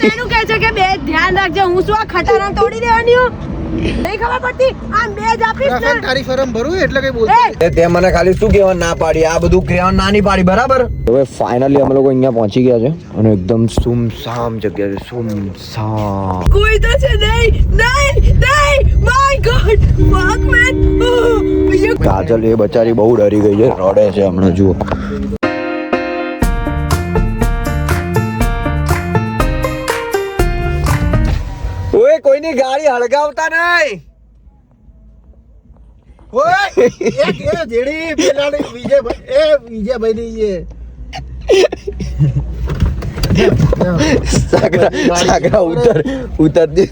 તેનું કહે છે કે બે ધ્યાન રાખજે. હું શું આ ખટારા તોડી દેવાની હું? નહીં ખબર પડતી. આમ બે જ આપીશ ને. તારી ફરમ ભરું એટલે કઈ બોલ. તે મને ખાલી શું કહેવા ના પાડી, આ બધું કહેવા ના પાડી, બરાબર? હવે ફાઇનલી અમે લોકો અહીંયા પહોંચી ગયા છે અને એકદમ સુમસામ જગ્યા છે, સુમસામ. કોઈ તો છે નહીં. My God, fuck man. Kajal એ બચારી બહુ ડરી ગઈ છે, રડે છે હમણાં. જુઓ ઓય, કોઈની ગાડી હળગાવતા નહીં. ઓય એક એ જેડી પેલાની વિજયભાઈ ની છે. સાગરા ઉતર દે.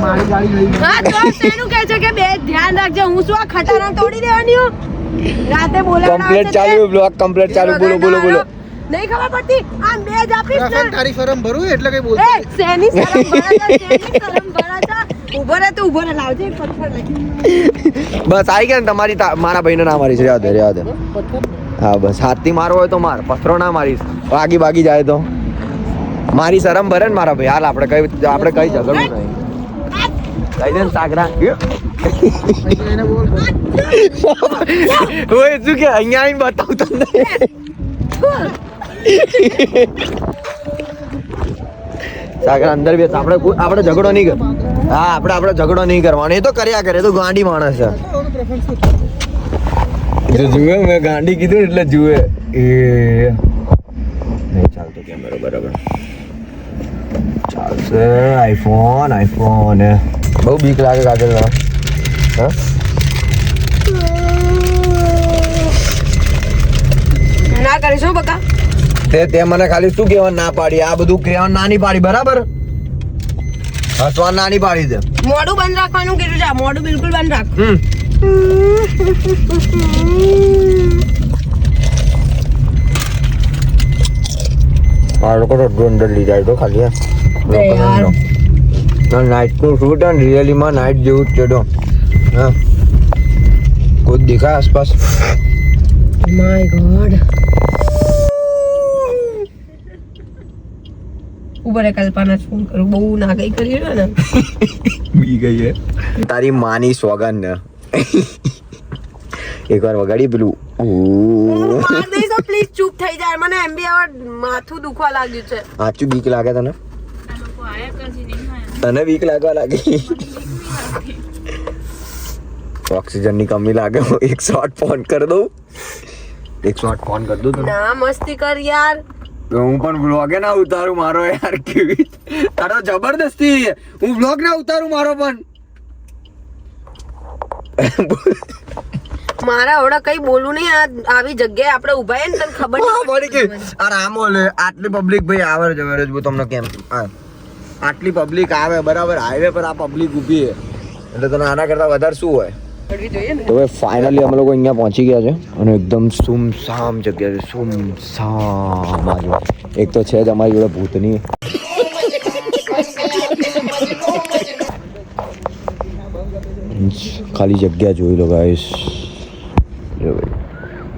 મારી ગાડી લઈ હા તો તેનું કહે છે કે બે ધ્યાન રાખજે. હું શું આ ખટારા તોડી દેવાની હું? રાતે બોલાવડા કમ્પ્લીટ ચાલુ, બ્લોગ કમ્પ્લીટ ચાલુ. બોલો. નહીં ખબર પડતી. આમ બે જ આપીશ ને. તારી ફરમ ભરું એટલે કઈ બોલ. એ શેની શરમ ભરાતા. ઉભો રહે લાવજે એક પથ્થર લઈ. બસ આવી ગયા ને તમારી મારા ભાઈને ના મારીશ. રહ્યા દે. હા બસ, હાથથી મારવો હોય તો માર, પથ્થરો ના મારીશ. ભાગી જાય તો મારી શરમ ભરે ને મારા ભાઈ. હાલ આપણે કઈ ઝઘડવું નહીં. લઈ દે ને સાગરા. ઓય શું કે અહીંયા આવીને બતાવું તમને. સાગરા અંદર બેસ. આપણે ઝઘડો નહીં કર. હા આપણે ઝઘડો નહીં કરવાનો. એ તો કર્યા કરે, તો ગાંડી માણસ છે. જુએ મેં ગાંડી કીધું એટલે જુએ. એ નહીં ચાલતો કેમેરો, બરાબર ચાલશે. આઈફોન બહુ બીક લાગે કાજલ. હા ના કરીશું બકા. તે મને ખાલી શું કહેવા ના પાડી, આ બધું કહેવા નાની પાડી, બરાબર? હસવા નાની પાડી દે. મોઢું બંધ રાખવાનું કીધું છે. મોઢું બિલકુલ બંધ રાખ. આ લોકો તો અંદર લઈ જાય તો ખાલી નાઇટ નું શૂટ અને રિયલી માં નાઇટ જેવું જ છે. તો હા કોઈ દેખાય આસપાસ? My God. ઉપર કલ્પના ફોન કરું. બહુ નાગઈ કરી રહ્યો ને. બી ગઈ હે તારી માની સોગન ને. એકવાર વગાડી પેલું. પ્લીઝ ચૂપ થઈ જાય. મને એમ બી હવે માથું દુખવા લાગ્યું છે. સાચું બીક લાગે તને? તને બીક લાગવા લાગી? ઓક્સિજન ની કમી લાગે. એક શોટ ફોન કરી દઉં. ના મસ્તી કર યાર. હું પણ બ્લોગ ના ઉતારું મારો યાર. કેવી તારો જબરદસ્તી. હું બ્લોગ ના ઉતારું મારો પણ. મારા ઓડા કઈ બોલું નહીં. આવી જગ્યાએ આપણે ઉભા હે ને તને ખબર પડી કે આ રામો લે આટલી પબ્લિક ભાઈ આવે જવે હું તમને કેમ આટલી પબ્લિક આવે, બરાબર? હાઈવે પર આ પબ્લિક ઊભી છે એટલે તને આના કરતા વધારે શું હોય? તો હવે ફાઇનલી અમે લોકો અહીંયા પહોંચી ગયા છે અને એકદમ સુમસામ જગ્યા છે. સુમસામ. એક તો છે જ અમારી જોડે ભૂતની. ખાલી જગ્યા જોઈ લો ગાઈસ.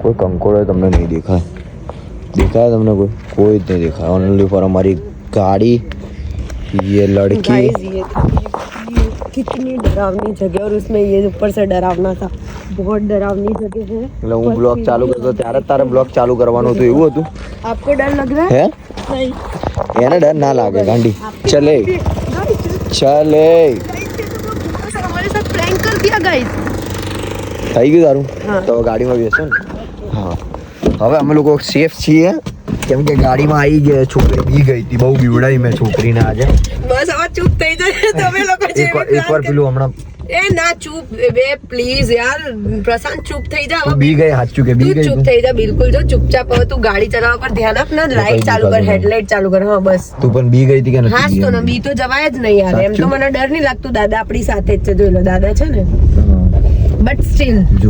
કોઈ કંકોડો તમને નહીં દેખાય તમને? કોઈ જ નહીં દેખાય. ઓનલી ફોર અમારી गाड़ी, ये लड़की। ये कितनी डरावनी जगह और उसमें ये ऊपर से डरावना था, बहुत डरावनी जगह है। એટલે હું બ્લોગ ચાલુ કરતો ત્યારે તારે બ્લોગ ચાલુ કરવાનું હતું એવું હતું? आपको डर लग रहा है? नहीं, એને ડર ના લાગે ગાંડી. ચલે ચલે हमारे साथ प्रैंक कर दिया गाइस. થઈ ગયું તારું? તો ગાડીમાં બેસો ને. હા, હવે અમે લોકો સેફ છીએ કેમ કે ગાડીમાં આવી ગયા. છોકરી બી ગઈ હતી, બહુ બીવડાઈ મેં છોકરીને આજે. બસ હવે ચૂપ થઈ જાય તમે લોકો. એકવાર પેલું હમણાં એ ના ચૂપ બે પ્લીઝ યાર. પ્રશાંત ચૂપ થઈ જા. હવે બી ગઈ સાચું કે બી ગઈ? ચૂપ થઈ જા બિલકુલ. જો ચૂપચાપ હવે તું ગાડી ચલાવવા પર ધ્યાન આપ ને. લાઈટ ચાલુ કર, હેડલાઇટ ચાલુ કર. હા બસ. તું પણ બી ગઈ હતી કે નથી? હા તો ને બી તો જવાય જ નહીં યાર. એમ તો મને ડર નહીં લાગતું. દાદા આપણી સાથે જ છે. જોઈ લો દાદા છે ને. બટ સ્ટીલ જો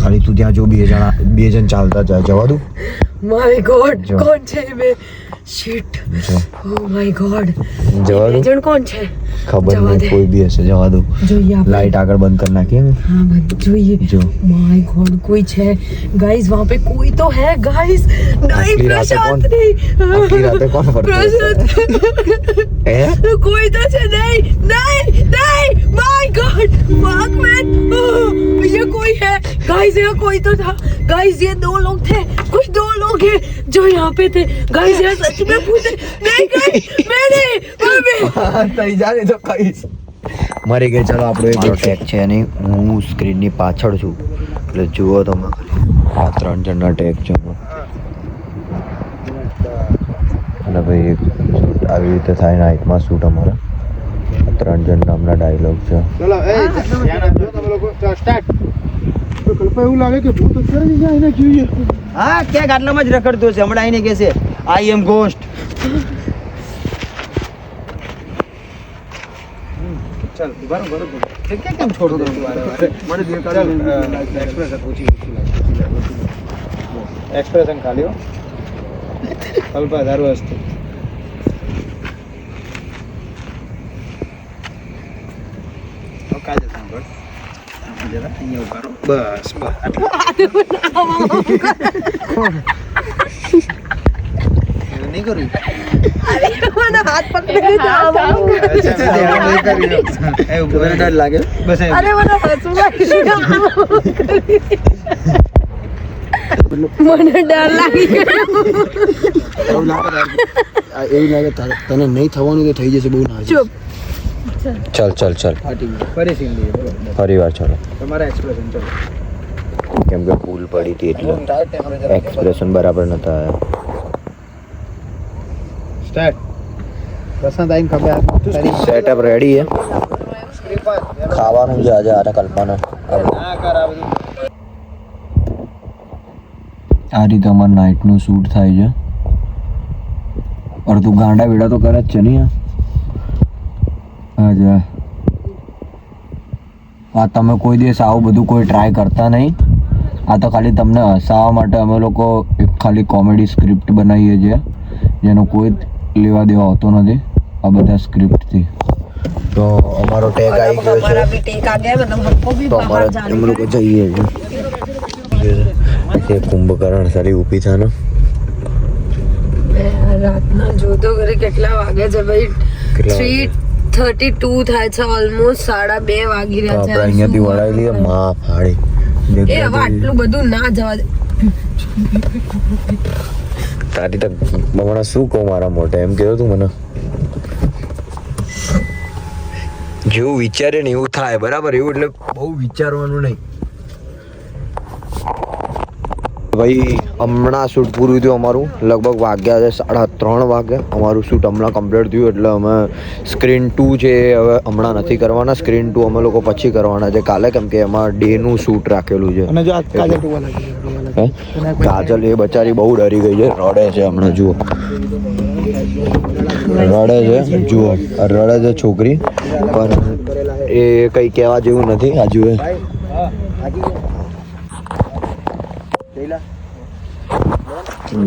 ખાલી તું ત્યાં જો બે જણ ચાલતા જવા દઉં. माय गॉड जो। कौन છે બે શિટ ઓ માય ગॉड જવા દો एजेंट कौन છે ખબર જવા નહીં દે. કોઈ બી હશે જવા દો જોઈએ આપણે લાઈટ આગળ બંધ કરી નાખીએ हाँ बस જોઈએ जो। माय गॉड कोई છે गाइस वहां पे कोई तो है गाइस नहीं आखिरी रात है प्रशांत कौन? नहीं આખી રાતે કોણ ફરતું प्रशांत હે कोई तो છે नहीं नहीं नहीं माय गॉड फक मैन ये कोई है गाइस ये कोई तो था गाइस ये दो लोग थे कुछ दो लोग हैं जो यहाँ पे थे गाइस ये सच में भूत है नहीं गाइस मैंने થઈ જાય તો કહીશ મરી ગઈ ચલો આપણો એક ટેક છે નહીં હું સ્ક્રીનની પાછળ છું એટલે જુઓ તમે આ 3 જણના ટેક છે અને ભાઈ આવી રીતે થાય નાઇટમાં શૂટ અમારે 3 જણ નામના ડાયલોગ છે ચલો એ ધ્યાન આપજો તમે લોકો સ્ટાર્ટ તો કલ્પા એવું લાગે કે ભૂત અત્યારે જ આઈને જોઈએ હા ક્યાંક આટલામાં જ રખડતો છે હમણાં આવીને કહેશે આઈ એમ ગોસ્ટ ચાલ બરાબર કેમ છોડ દે મને દેખાડો એક્સપ્રેશન પૂછી એક્સપ્રેશન ખાલી હો કલ્પા દારૂ હસ્તે કાજે સાંભળ જરા અહીંયા ઉભારો બસ નહીં કરું મને હાથ પકડી ડર લાગે બસ અરે મને હસવું મને ડર લાગી એવું લાગે તને નહીં થવાનું તો થઈ જશે બહુ ના ચૂપ ચલ ચલ ચલ ફરી સીન લઈએ બરોબર ફરી વાર ચલો તમારા એક્સપ્રેશન ચલો કેમ કે ભૂલ પડી હતી એટલે એક્સપ્રેશન બરાબર નતા આવ્યા સ્ટાર્ટ પ્રશાંત આઈને ખબર તારી સેટઅપ રેડી છે ખાવાનું છે આજે આરે કલ્પના ના કર આ બધું આ રીતે અમારે નાઇટનું શૂટ થાય છે અડધું ગાંડા વેડા તો કરે જ છે નહીં હા આ તમે કોઈ દિવસ આવું બધું કોઈ ટ્રાય કરતા નહીં આ તો ખાલી તમને હસાવવા માટે અમે લોકો એક ખાલી કોમેડી સ્ક્રિપ્ટ બનાવીએ છીએ જેનો કોઈ લેવા દેવા હોતો નથી આ બધા સ્ક્રિપ્ટથી તો અમારો ટેગ આવી ગયો हमारा भी टेक आ गया है मतलब हमको भी તો बाहर અમારે जाना એમ લોકો જઈએ છીએ કુંભકર્ણ સારી ઊભી થાય ને है रातना जो तो करे કેટલા વાગે છે ભાઈ કેટલા 3:32 થાય છે ઓલમોસ્ટ 2:30 વાગી તો રહ્યા આપણે છે અહીંયાથી વળાવી લઈએ માં ફાડી એ હવે આટલું બધું ના જવા દે તારી તો હમણાં શું કહું મારા મોટે એમ કહેતો તું મને જેવું વિચારે ને એવું થાય બરાબર એવું એટલે બહુ વિચારવાનું નહીં ભાઈ હમણાં શૂટ પૂરું થયું અમારું લગભગ વાગ્યા છે 3:30 વાગે અમારું શૂટ હમણાં કમ્પ્લીટ થયું એટલે અમે સ્ક્રીન 2 છે એ હવે હમણાં નથી કરવાના સ્ક્રીન 2 અમે લોકો પછી કરવાના છે કાલે કેમ કે એમાં ડેનું શૂટ રાખેલું છે અને જો આ કાજલ ટુવા લાગી હે? કાજલ એ બચારી બહુ ડરી ગઈ છે રડે છે હમણાં જુઓ રડે છે જુઓ રડે છે છોકરી પણ એ કંઈ કહેવા જેવું નથી આ જુએ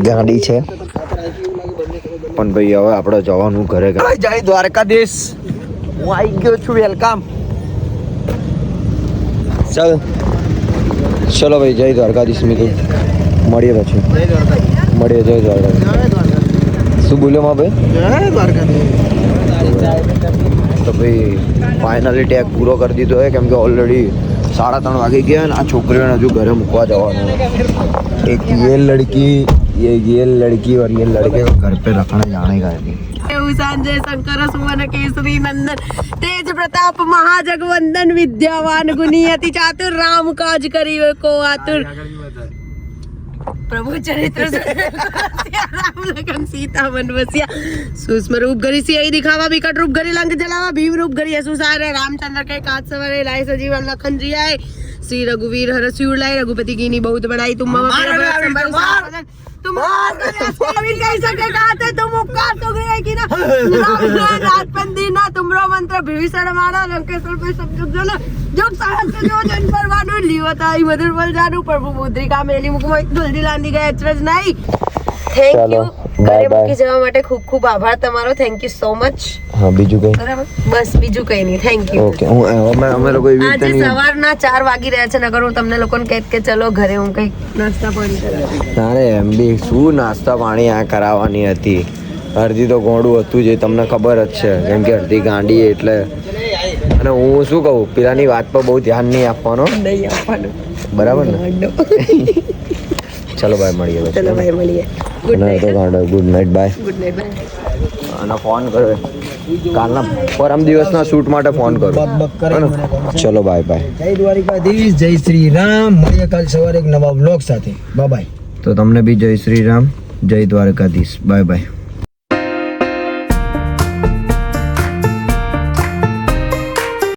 ગાડી છે પણ ભાઈ હવે આપણે જવાનું ઘરે જય દ્વારકાધીશ હું આવી ગયો છું વેલકમ ચાલ ચલો ભાઈ જય દ્વારકાધીશ મિત્રો મળીએ પછી મળીએ જય દ્વારકાધીશ શું બોલ્યો માં ભાઈ જય દ્વારકાધીશ તો ભાઈ ફાઇનલી ટેગ પૂરો કરી દીધો है કેમ કે ઓલરેડી 3:30 વાગી ગયા અને આ છોકરીઓને હજુ ઘરે મૂકવા જવાનું એક ये लड़की और ये लड़के को घर पे रखने जाने का नहीं संजय शंकर सुमन केसरी नंदन तेज प्रताप महाजगवंदन विद्यावान गुणी अति चातुर राम काज करियो को आतुर प्रभु चरित्र राम लखन सीता मन बसिया सूक्ष्म रूप गरी सियाई दिखावा विकट रूप गरी लंक जलावा भीम रूप गरी असुसारे रामचंद्र के काज सवरे लाए सजीवन लखन जी आए श्री रघुवीर हर सिर लाए रघुपति कीनी बहुत बड़ाई तुम तुम कैसा के गाते तुम उपकार तो गए कि ना रात पंदी ना तुमरो मंत्र भीषण मारा लंकेश्वर पे सब जुग जला જો સાસ જો જન પરવાનું લીવો તો આઈ મધુર બોલ જાનું પર મુદ્રિકા મેલી મુકમાં જલ્દી લાંદી ગયા અચરજ નહીં. થેન્ક ચાલો, યુ. bye ઘરે bye. મૂકી જવા માટે ખૂબ ખૂબ આભાર તમારો. Thank you so much. હા બીજું કઈ બરાબર બસ બીજું કઈ નહીં. Thank you. ઓકે અમે લોકો એવી રીતે આજે નહીં સવારના 4 વાગી રહ્યા છે. નગર હું તમને લોકોને કહેત કે ચલો ઘરે હું કઈ નાસ્તા પાણી કરાવું. તારે એમ બી શું નાસ્તા પાણી આ કરાવવાની હતી. અડધી તો ગોળું હતું જે તમને ખબર જ છે, કેમ કે અડધી ગાંડી એટલે. અને હું શું કહું, પેલાની વાત પર બહુ ધ્યાન નહીં આપવાનો, નહીં આપવાનું. બરાબર ને? ચલો ભાઈ મળીએ પછી. ચલો ભાઈ મળીએ. ગુડ અને તો નાઇટ. ગાંડો good night bye. Good night bye. અને ફોન કરો કાલના પરમ દિવસના શૂટ માટે ફોન કરો. ચલો બાય બાય. જય દ્વારિકાધીશ, જય શ્રી રામ. મળીએ કાલ સવારે એક નવા વ્લોગ સાથે. Bye bye. તો તમને બી જય શ્રી રામ, જય દ્વારકાધીશ. Bye bye.